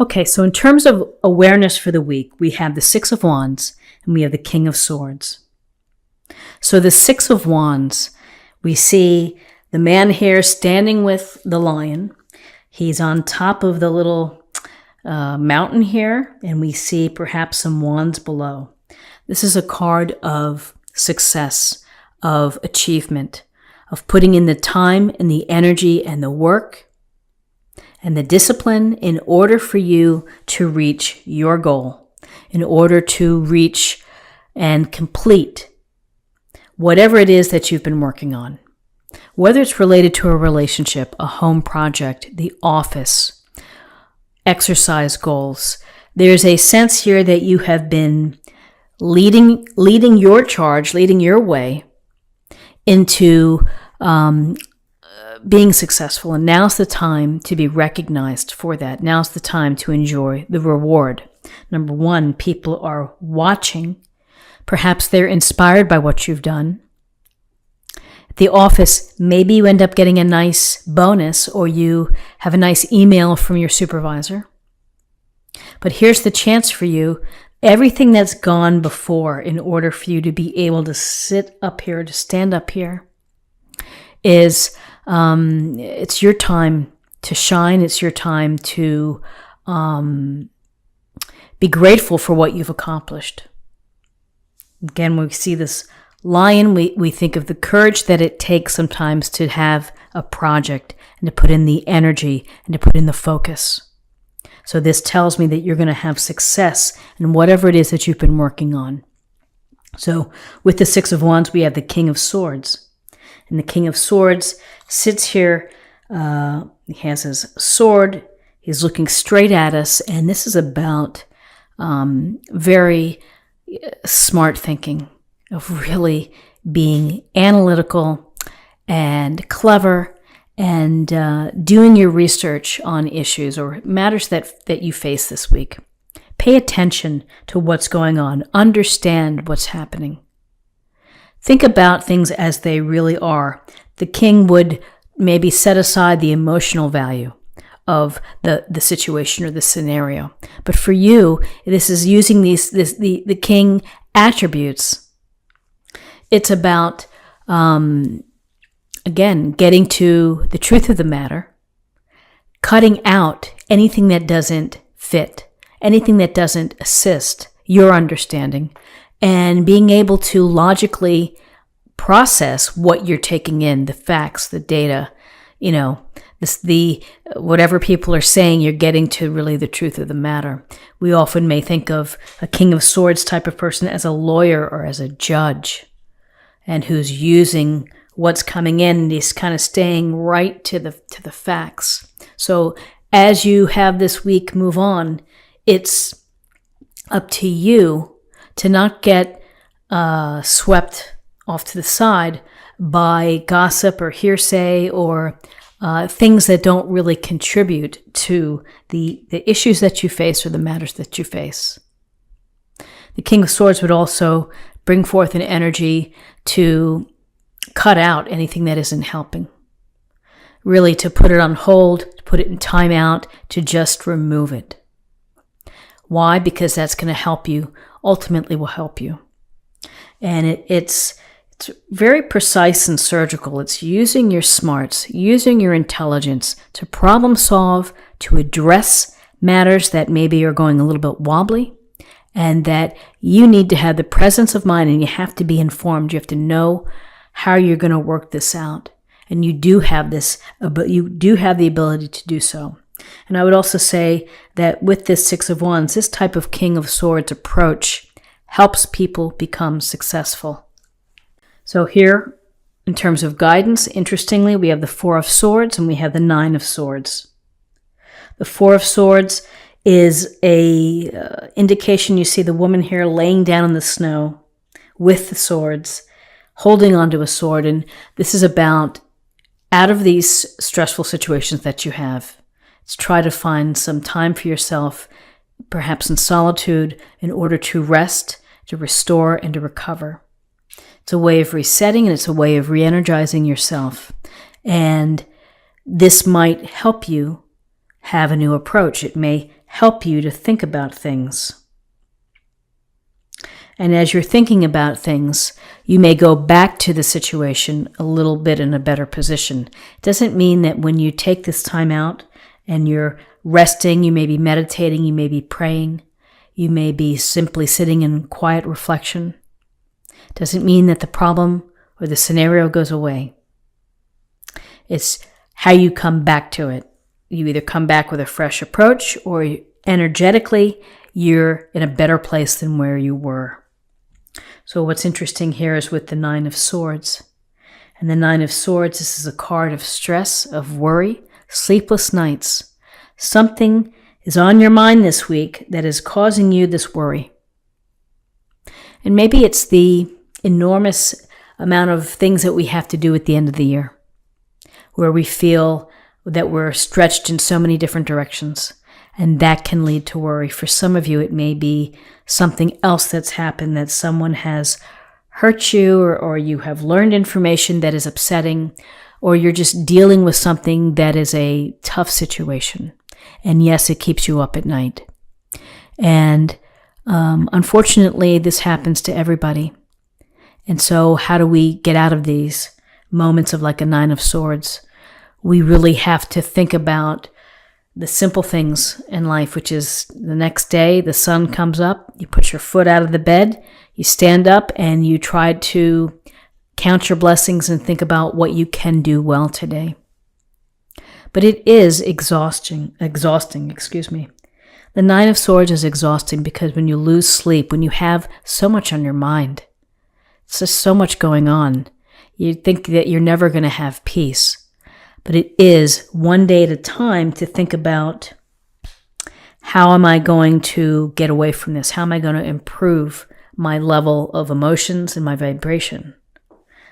Okay, so in terms of awareness for the week, we have the Six of Wands and we have the King of Swords. So the Six of Wands, we see the man here standing with the lion. He's on top of the little mountain here, and we see perhaps some wands below. This is a card of success, of achievement, of putting in the time and the energy and the work and the discipline in order for you to reach your goal, in order to reach and complete whatever it is that you've been working on. Whether it's related to a relationship, a home project, the office, exercise goals, there's a sense here that you have been leading your charge, leading your way into being successful. And now's the time to be recognized for that. Now's the time to enjoy the reward. Number one, people are watching. Perhaps they're inspired by what you've done. At the office, maybe you end up getting a nice bonus or you have a nice email from your supervisor. But here's the chance for you. Everything that's gone before in order for you to be able to sit up here, to stand up here, is it's your time to shine. It's your time to be grateful for what you've accomplished. Again, when we see this lion, we think of the courage that it takes sometimes to have a project and to put in the energy and to put in the focus. So this tells me that you're going to have success in whatever it is that you've been working on. So with the Six of Wands, we have the King of Swords. And the King of Swords sits here. He has his sword. He's looking straight at us. And this is about very smart thinking, of really being analytical and clever and doing your research on issues or matters that you face this week. Pay attention to what's going on. Understand what's happening. Think about things as they really are. The king would maybe set aside the emotional value of the situation or the scenario. But for you, this is using the king attributes. It's about, again, getting to the truth of the matter, cutting out anything that doesn't fit, anything that doesn't assist your understanding, and being able to logically process what you're taking in, the facts, the data, whatever people are saying, you're getting to really the truth of the matter. We often may think of a King of Swords type of person as a lawyer or as a judge, and who's using what's coming in, and he's kind of staying right to the facts. So as you have this week move on, it's up to you to not get swept off to the side by gossip or hearsay or things that don't really contribute to the issues that you face or the matters that you face. The King of Swords would also bring forth an energy to cut out anything that isn't helping. Really to put it on hold, to put it in timeout, to just remove it. Why? Because that's going to help you, ultimately will help you. And it's very precise and surgical. It's using your smarts, using your intelligence to problem solve, to address matters that maybe are going a little bit wobbly, and that you need to have the presence of mind, and you have to be informed. You have to know how you're going to work this out. And you do have the ability to do so. And I would also say that with this Six of Wands, this type of King of Swords approach helps people become successful. So here, in terms of guidance, interestingly, we have the Four of Swords and we have the Nine of Swords. The Four of Swords is a indication. You see the woman here laying down in the snow with the swords, holding onto a sword. And this is about, out of these stressful situations that you have, it's try to find some time for yourself, perhaps in solitude, in order to rest, to restore, and to recover. It's a way of resetting, and it's a way of re-energizing yourself. And this might help you have a new approach. It may help you to think about things. And as you're thinking about things, you may go back to the situation a little bit in a better position. It doesn't mean that when you take this time out and you're resting, you may be meditating, you may be praying, you may be simply sitting in quiet reflection. It doesn't mean that the problem or the scenario goes away. It's how you come back to it. You either come back with a fresh approach, or energetically, you're in a better place than where you were. So what's interesting here is with the Nine of Swords. And the Nine of Swords, this is a card of stress, of worry, sleepless nights. Something is on your mind this week that is causing you this worry. And maybe it's the enormous amount of things that we have to do at the end of the year, where we feel that we're stretched in so many different directions. And that can lead to worry. For some of you, it may be something else that's happened, that someone has hurt you, or you have learned information that is upsetting, or you're just dealing with something that is a tough situation. And yes, it keeps you up at night. And unfortunately, this happens to everybody. And so how do we get out of these moments of like a Nine of Swords? We really have to think about the simple things in life, which is the next day, the sun comes up, you put your foot out of the bed, you stand up, and you try to count your blessings and think about what you can do well today. But it is exhausting. The Nine of Swords is exhausting because when you lose sleep, when you have so much on your mind, it's just so much going on, you think that you're never going to have peace. But it is one day at a time to think about, how am I going to get away from this? How am I going to improve my level of emotions and my vibration?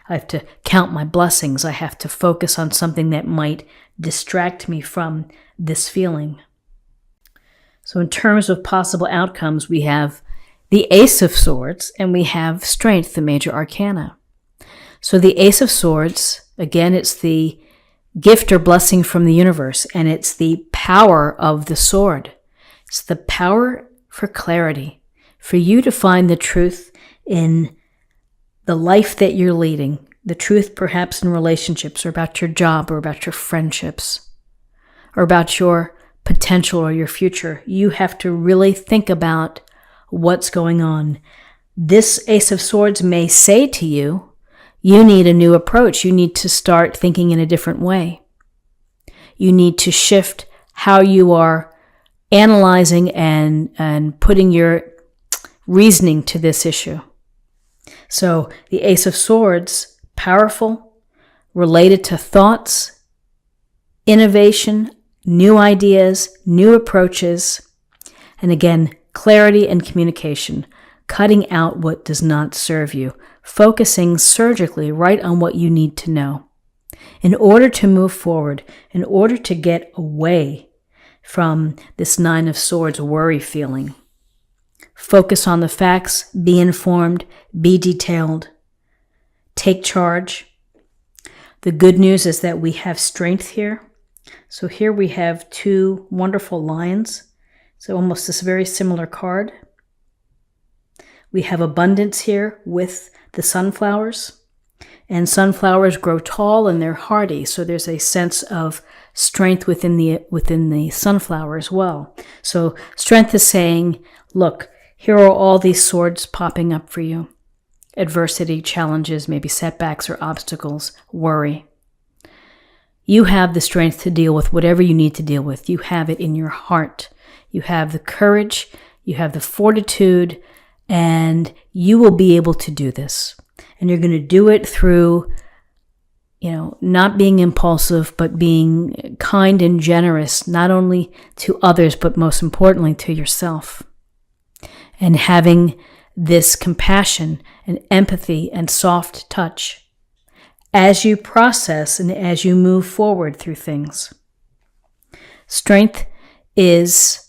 I have to count my blessings. I have to focus on something that might distract me from this feeling. So in terms of possible outcomes, we have the Ace of Swords and we have Strength, the major arcana. So the Ace of Swords, again, it's the gift or blessing from the universe, and it's the power of the sword. It's the power for clarity, for you to find the truth in the life that you're leading, the truth perhaps in relationships, or about your job, or about your friendships, or about your potential or your future. You have to really think about what's going on. This Ace of Swords may say to you, you need a new approach. You need to start thinking in a different way. You need to shift how you are analyzing and putting your reasoning to this issue. So the Ace of Swords, powerful, related to thoughts, innovation, new ideas, new approaches, and again, clarity and communication, cutting out what does not serve you, focusing surgically right on what you need to know in order to move forward, in order to get away from this Nine of Swords worry feeling. Focus on the facts, be informed, be detailed, take charge. The good news is that we have strength here. So here we have two wonderful lions. So almost this very similar card. We have abundance here with the sunflowers, and sunflowers grow tall and they're hardy. So there's a sense of strength within the sunflower as well. So strength is saying, look, here are all these swords popping up for you. Adversity, challenges, maybe setbacks or obstacles, worry. You have the strength to deal with whatever you need to deal with. You have it in your heart. You have the courage, you have the fortitude, and you will be able to do this. And you're going to do it through, not being impulsive, but being kind and generous, not only to others, but most importantly to yourself. And having this compassion and empathy and soft touch as you process and as you move forward through things. Strength is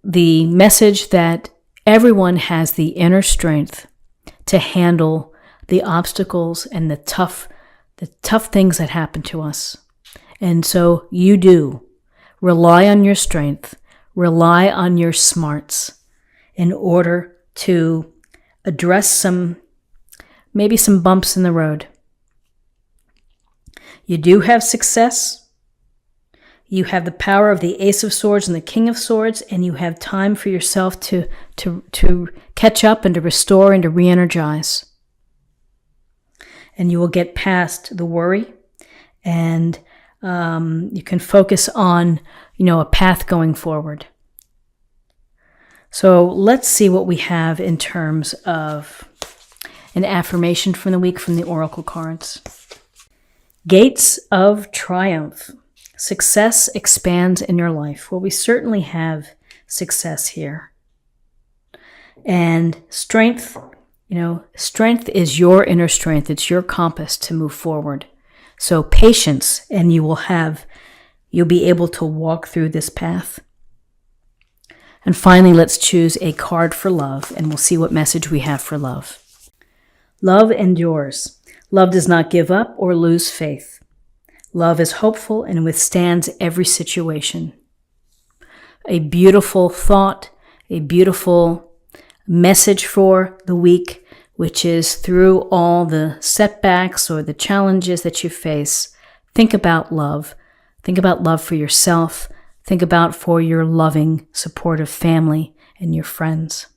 the message that everyone has the inner strength to handle the obstacles and the tough things that happen to us. And so you do. Rely on your strength. Rely on your smarts in order to address maybe some bumps in the road. You do have success. You have the power of the Ace of Swords and the King of Swords, and you have time for yourself to catch up and to restore and to re-energize. And you will get past the worry, and you can focus on, a path going forward. So let's see what we have in terms of an affirmation from the week from the Oracle cards. Gates of Triumph. Success expands in your life. Well, we certainly have success here. And strength, strength is your inner strength. It's your compass to move forward. So patience, and you'll be able to walk through this path. And finally, let's choose a card for love, and we'll see what message we have for love. Love endures. Love does not give up or lose faith. Love is hopeful and withstands every situation. A beautiful thought, a beautiful message for the week, which is through all the setbacks or the challenges that you face, think about love. Think about love for yourself. Think about for your loving, supportive family and your friends.